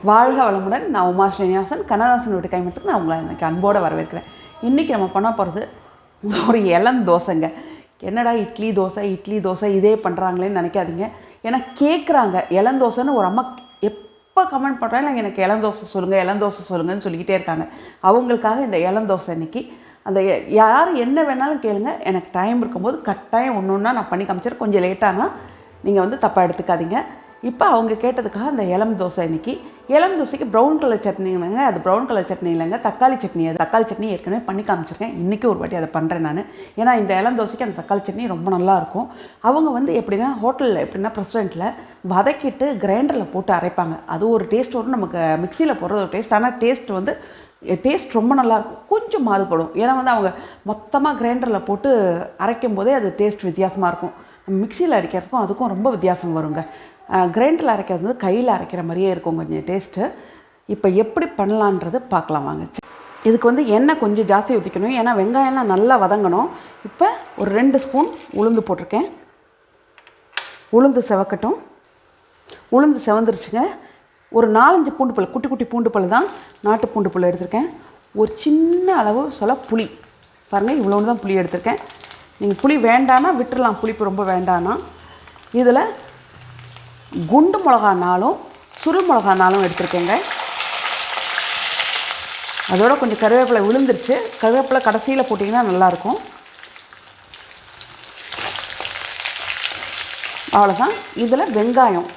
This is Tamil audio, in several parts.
வாழ்க வளமுடன். நான் உமா ஸ்ரீனிவாசன். கண்ணதாசன் வீட்டு கைமத்துக்கு நான் உங்களை எனக்கு அன்போடு வரவேற்கிறேன். இன்றைக்கி நம்ம பண்ண போகிறது ஒரு இளம் தோசைங்க. என்னடா இட்லி தோசை இதே பண்ணுறாங்களேன்னு நினைக்காதீங்க. ஏன்னா கேட்குறாங்க இளந்தோசைன்னு. ஒரு அம்மா எப்போ கமெண்ட் பண்ணுறாங்க எனக்கு இளந்தோசை சொல்லுங்கன்னு சொல்லிக்கிட்டே இருக்காங்க. அவங்களுக்காக இந்த இளந்தோசை இன்றைக்கி அந்த யார் என்ன வேணாலும் கேளுங்க. எனக்கு டைம் இருக்கும்போது கட்டாயம் ஒன்று ஒன்றா நான் பண்ணி காமிச்சிடுறேன். கொஞ்சம் லேட்டானா நீங்கள் வந்து தப்பாக எடுத்துக்காதீங்க. இப்போ அவங்க கேட்டதுக்காக அந்த இளம் தோசை இன்றைக்கி. இளம் தோசைக்கு ப்ரௌன் கலர் சட்னிங்க. அது ப்ரௌன் கலர் சட்னி இல்லைங்க, தக்காளி சட்னி. அது தக்காளி சட்னி ஏற்கனவே பண்ணி காமிச்சிருக்கேன். இன்றைக்கி ஒரு வாட்டி அதை பண்ணுறேன் நான். ஏன்னா இந்த இளம் தோசைக்கு அந்த தக்காளி சட்னி ரொம்ப நல்லாயிருக்கும். அவங்க வந்து எப்படின்னா ஹோட்டலில் எப்படின்னா ரெஸ்டாரண்ட்டில் வதக்கிட்டு கிரைண்டரில் போட்டு அரைப்பாங்க. அது ஒரு டேஸ்ட் வரும். நமக்கு மிக்சியில் போடுறது ஒரு டேஸ்ட். ஆனால் டேஸ்ட் ரொம்ப நல்லாயிருக்கும். கொஞ்சம் மாறுபடும். ஏன்னா வந்து அவங்க மொத்தமாக கிரைண்டரில் போட்டு அரைக்கும் போதே அது டேஸ்ட் வித்தியாசமாக இருக்கும். மிக்சியில் அரைக்கிறதுக்கும் அதுக்கும் ரொம்ப வித்தியாசம் வருங்க. கிரைண்டரில் அரைக்கிறது வந்து கையில் அரைக்கிற மாதிரியே இருக்கும் கொஞ்சம் டேஸ்ட்டு. இப்போ எப்படி பண்ணலான்றது பார்க்கலாம் வாங்க. இதுக்கு வந்து எண்ணெய் கொஞ்சம் ஜாஸ்தி ஊற்றிக்கணும். ஏன்னா வெங்காயம்லாம் நல்லா வதங்கணும். இப்போ ஒரு 2 ஸ்பூன் உளுந்து போட்டிருக்கேன். உளுந்து செவக்கட்டும். உளுந்து செவந்துருச்சுங்க. ஒரு 4-5 பூண்டு பல், குட்டி பூண்டு பல் தான், நாட்டு பூண்டு பல் எடுத்திருக்கேன். ஒரு சின்ன அளவு புளி பாருங்கள், இவ்வளோன்னு தான் புளி எடுத்திருக்கேன். நீங்கள் புளி வேண்டான்னா விட்டுடலாம், புளிப்பு ரொம்ப வேண்டான்னா. இதில் குண்டு மிளகா 4ம் சுருள் மிளகா 4ம் எடுத்திருக்கேங்க. அதோட கொஞ்சம் கருவேப்பிலை விழுந்துருச்சு. கருவேப்பிலை கடைசியில் போட்டிங்கன்னா நல்லாயிருக்கும். அவ்வளோதான். இதில் வெங்காயம்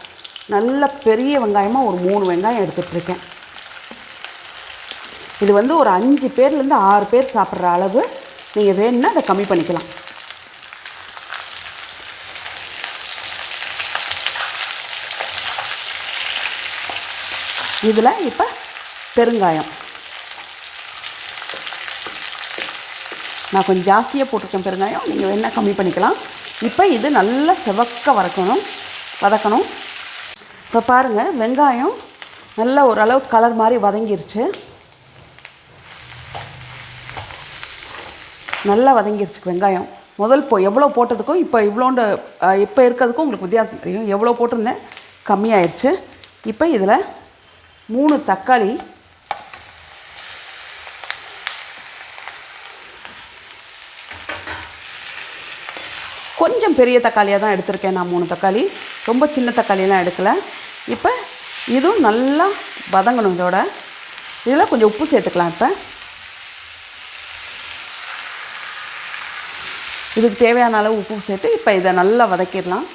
நல்ல பெரிய வெங்காயமாக ஒரு 3 வெங்காயம் எடுத்துகிட்ருக்கேன். இது வந்து ஒரு 5 பேர்லேருந்து 6 பேர் சாப்பிட்ற அளவு. நீங்கள் வேணும்னா அதை கம்மி பண்ணிக்கலாம். இதில் இப்போ பெருங்காயம் நான் கொஞ்சம் ஜாஸ்தியாக போட்டிருக்கேன். பெருங்காயம் நீங்கள் வேணால் கம்மி பண்ணிக்கலாம். இப்போ இது நல்லா செவக்க வதக்கணும். இப்போ பாருங்கள், வெங்காயம் நல்லா ஓரளவு கலர் மாதிரி வதங்கிருச்சு. நல்லா வதங்கிருச்சு வெங்காயம். எவ்வளோ போட்டதுக்கும் இப்போ இருக்கிறதுக்கும் உங்களுக்கு வித்தியாசம் தெரியும். எவ்வளோ போட்டிருந்தேன் கம்மியாயிருச்சு. இப்போ இதில் 3 தக்காளி, கொஞ்சம் பெரிய தக்காளியாக தான் எடுத்திருக்கேன் நான். 3 தக்காளி, ரொம்ப சின்ன தக்காளியெல்லாம் எடுக்கலை. இப்போ இதுவும் நல்லா வதங்கணும். இதில் கொஞ்சம் உப்பு சேர்த்துக்கலாம். இப்போ இதுக்கு தேவையான அளவு உப்பு சேர்த்து இப்போ இதை நல்லா வதக்கிடலாம்.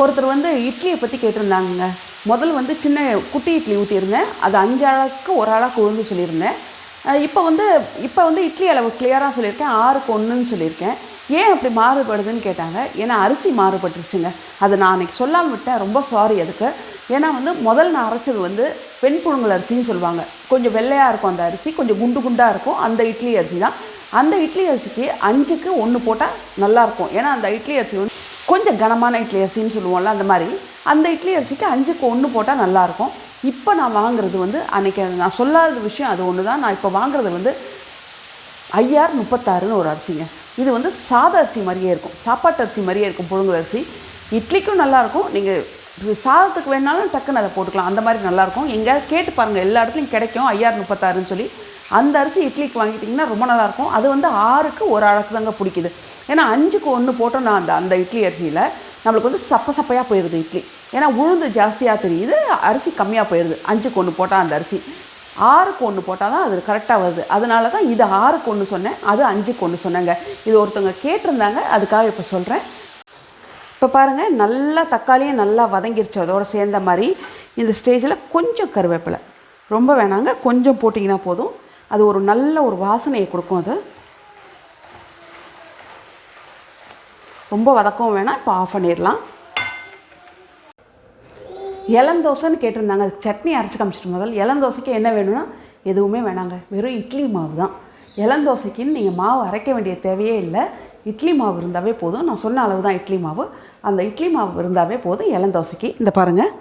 ஒருத்தர் வந்து இட்லியை பற்றி கேட்டிருந்தாங்க. முதல்ல வந்து சின்ன குட்டி இட்லி ஊற்றியிருந்தேன். அது 5 ஆளுக்கு 1 ஆளாக உளுந்து சொல்லியிருந்தேன். இப்போ வந்து இட்லி அளவு கிளியராக சொல்லியிருக்கேன். 6க்கு 1ன்னு சொல்லியிருக்கேன். ஏன் அப்படி மாறுபடுதுன்னு கேட்டாங்க. ஏன்னா அரிசி மாறுபட்டுருச்சுங்க. அது நான் அன்றைக்கி சொல்லாமல் விட்டேன். ரொம்ப சாரி அதுக்கு. ஏன்னா வந்து நான் அரைச்சது வந்து பெண் புழுங்கல் அரிசின்னு சொல்லுவாங்க. கொஞ்சம் வெள்ளையாக இருக்கும் அந்த அரிசி, கொஞ்சம் குண்டாக இருக்கும். அந்த இட்லி அரிசி தான். அந்த இட்லி அரிசிக்கு 5க்கு 1 போட்டால் நல்லாயிருக்கும். ஏன்னா அந்த இட்லி அரிசி வந்து கொஞ்சம் கனமான இட்லி அரிசின்னு சொல்லுவோம்ல, அந்த மாதிரி அந்த இட்லி அரிசிக்கு 5க்கு 1 போட்டால் நல்லாயிருக்கும். இப்போ நான் வாங்குறது வந்து அன்றைக்கி நான் சொல்லாத விஷயம் அது ஒன்று தான். நான் இப்போ வாங்குறது வந்து IR 36ன்னு ஒரு அரிசிங்க. இது வந்து சாத அரிசி மாதிரியே இருக்கும், சாப்பாட்டு அரிசி மாதிரியே இருக்கும். புழுங்கல் அரிசி இட்லிக்கும் நல்லாயிருக்கும். நீங்கள் சாதத்துக்கு வேணாலும் டக்குன்னு அதை போட்டுக்கலாம். அந்த மாதிரி நல்லாயிருக்கும். எங்கேயாவது கேட்டு பாருங்கள், எல்லா இடத்துலையும் கிடைக்கும் IR 36ன்னு சொல்லி. அந்த அரிசி இட்லிக்கு வாங்கிட்டிங்கன்னா ரொம்ப நல்லாயிருக்கும். அது வந்து 6க்கு 1 ஆளுக்கு தாங்க பிடிக்குது. ஏன்னா 5க்கு 1 போட்டோம்னா அந்த இட்லி அரிசியில் நம்மளுக்கு வந்து சப்பையாக போயிடுது இட்லி. ஏன்னா உளுந்து ஜாஸ்தியாக தெரியுது, அரிசி கம்மியாக போயிடுது. 5க்கு 1 போட்டால் அந்த அரிசி 6க்கு 1 போட்டால் தான் அது கரெக்டாக வருது. அதனால தான் இது 6க்கு 1 சொன்னேன், அது 5க்கு 1 சொன்னேங்க. இது ஒருத்தவங்க கேட்டிருந்தாங்க, அதுக்காக இப்போ சொல்கிறேன். இப்போ பாருங்கள், நல்லா தக்காளியும் நல்லா வதங்கிருச்சு. அதோடு சேர்ந்த மாதிரி இந்த ஸ்டேஜில் கொஞ்சம் கருவேப்பிலை, ரொம்ப வேணாங்க, கொஞ்சம் போட்டிங்கன்னா போதும். அது ஒரு நல்ல ஒரு வாசனையை கொடுக்கும். அது ரொம்ப வதக்கவும் வேணாம். இப்போ ஆஃப் பண்ணிடலாம். இளந்தோசைன்னு கேட்டிருந்தாங்க. அதுக்கு சட்னி அரைச்சி காமிச்சிட்டு முதல்ல. இளந்தோசைக்கு என்ன வேணும்னா எதுவுமே வேணாங்க, வெறும் இட்லி மாவு தான். இளந்தோசைக்குன்னு நீங்கள் மாவு அரைக்க வேண்டிய தேவையே இல்லை. இட்லி மாவு இருந்தாவே போதும். நான் சொன்ன அளவு தான் இட்லி மாவு. அந்த இட்லி மாவு இருந்தாவே போதும் இளந்தோசைக்கு. இந்த பாருங்கள்,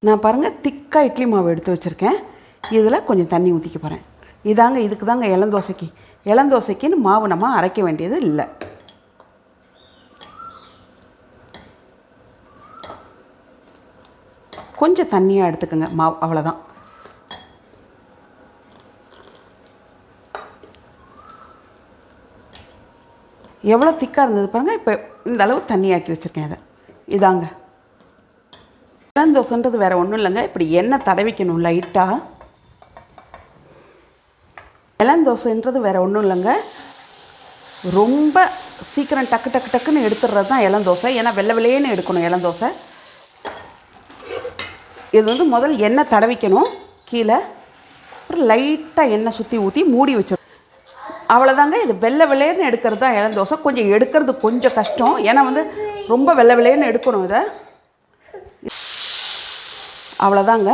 நான் திக்காக இட்லி மாவு எடுத்து வச்சுருக்கேன். இதில் கொஞ்சம் தண்ணி ஊற்றிக்க போகிறேன். இதுக்கு தாங்க இளந்தோசைக்குன்னு மாவு நம்ம அரைக்க வேண்டியது இல்லை. கொஞ்சம் தண்ணியாக எடுத்துக்கோங்க மாவு, அவ்வளோதான். எவ்வளோ திக்காக இருந்தது பாருங்கள். இப்போ இந்த அளவு தண்ணியாக்கி வச்சுருக்கேன். அதை இதாங்க இளந்தோசைன்றது வேறு ஒன்றும் இல்லைங்க. இப்படி எண்ணெய் தடவிக்கணும் லைட்டாக. இளந்தோசைன்றது வேறு ஒன்றும் இல்லைங்க, ரொம்ப சீக்கிரம் டக்கு டக்கு டக்குன்னு எடுத்துடுறது தான் இளந்தோசை. ஏன்னா வெள்ளை வெள்ளையேன்னு எடுக்கணும் இளந்தோசை. இது வந்து முதல் எண்ணெய் தடவிக்கணும் கீழே, அப்புறம் லைட்டாக எண்ணெய் சுற்றி ஊற்றி மூடி வச்சிடணும். அவ்வளோதாங்க. இது வெள்ளை வெள்ளையர்னு எடுக்கிறது தான் இளந்தோசை. கொஞ்சம் எடுக்கிறது கொஞ்சம் கஷ்டம், ஏன்னா வந்து ரொம்ப வெள்ளை வெள்ளையர்னு எடுக்கணும் இதை. அவ்வளோதாங்க.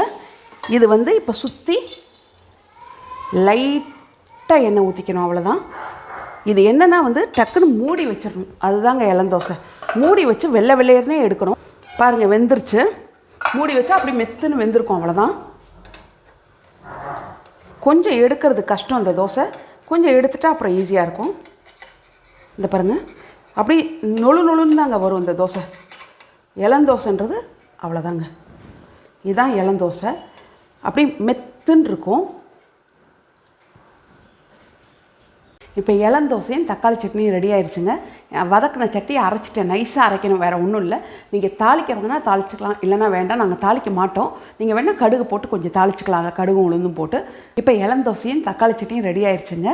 இது வந்து இப்போ சுற்றி லைட்டாக எண்ணெய் ஊற்றிக்கணும், அவ்வளோதான். இது என்னென்னா வந்து டக்குன்னு மூடி வச்சிடணும், அதுதாங்க இளந்தோசை. மூடி வச்சு வெள்ளை வெள்ளையர்னே எடுக்கணும். பாருங்கள் வெந்துருச்சு. மூடி வச்சா அப்படி மெத்துன்னு வெந்திருக்கும், அவ்வளோதான். கொஞ்சம் எடுக்கிறது கஷ்டம் இந்த தோசை, கொஞ்சம் எடுத்துட்டா அப்புறம் ஈஸியாக இருக்கும். இந்த பாருங்கள், அப்படி நொழு நொழுன்னு தாங்க வரும் இந்த தோசை. இளந்தோசைன்றது அவ்வளோதாங்க. இதுதான் இளந்தோசை. அப்படி மெத்துன்னு இருக்கும். இப்போ இளந்தோசையும் தக்காளி சட்னியும் ரெடி ஆயிடுச்சுங்க. வதக்கின சட்டியை அரைச்சிட்டேன், நைஸாக அரைக்கணும், வேறு ஒன்றும் இல்லை. நீங்கள் தாளிக்கிறதுனா தாளிச்சிக்கலாம், இல்லைனா வேண்டாம், நாங்கள் தாளிக்க மாட்டோம். நீங்கள் வேணால் கடுகு போட்டு கொஞ்சம் தாளிச்சிக்கலாம், அதை கடுகும் உளுந்தும் போட்டு. இப்போ இளந்தோசையும் தக்காளி சட்னியும் ரெடி ஆயிடுச்சுங்க.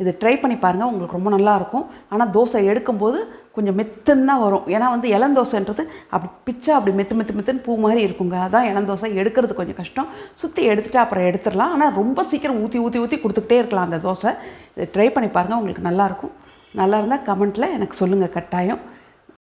இது ட்ரை பண்ணி பாருங்கள், உங்களுக்கு ரொம்ப நல்லாயிருக்கும். ஆனால் தோசை எடுக்கும்போது கொஞ்சம் மெத்துன்னு தான் வரும், ஏன்னா வந்து இளந்தோசைன்றது அப்படி பிச்சா அப்படி மெத்துன்னு பூ மாதிரி இருக்குங்க. அதான் இளந்தோசை எடுக்கிறது கொஞ்சம் கஷ்டம். சுற்றி எடுத்துகிட்டு அப்புறம் எடுத்துடலாம். ஆனால் ரொம்ப சீக்கிரம் ஊற்றி கொடுத்துக்கிட்டே இருக்கலாம் அந்த தோசை. இதை ட்ரை பண்ணி பாருங்கள், உங்களுக்கு நல்லாயிருக்கும். நல்லா இருந்தால் கமெண்ட்டில் எனக்கு சொல்லுங்கள் கட்டாயம்.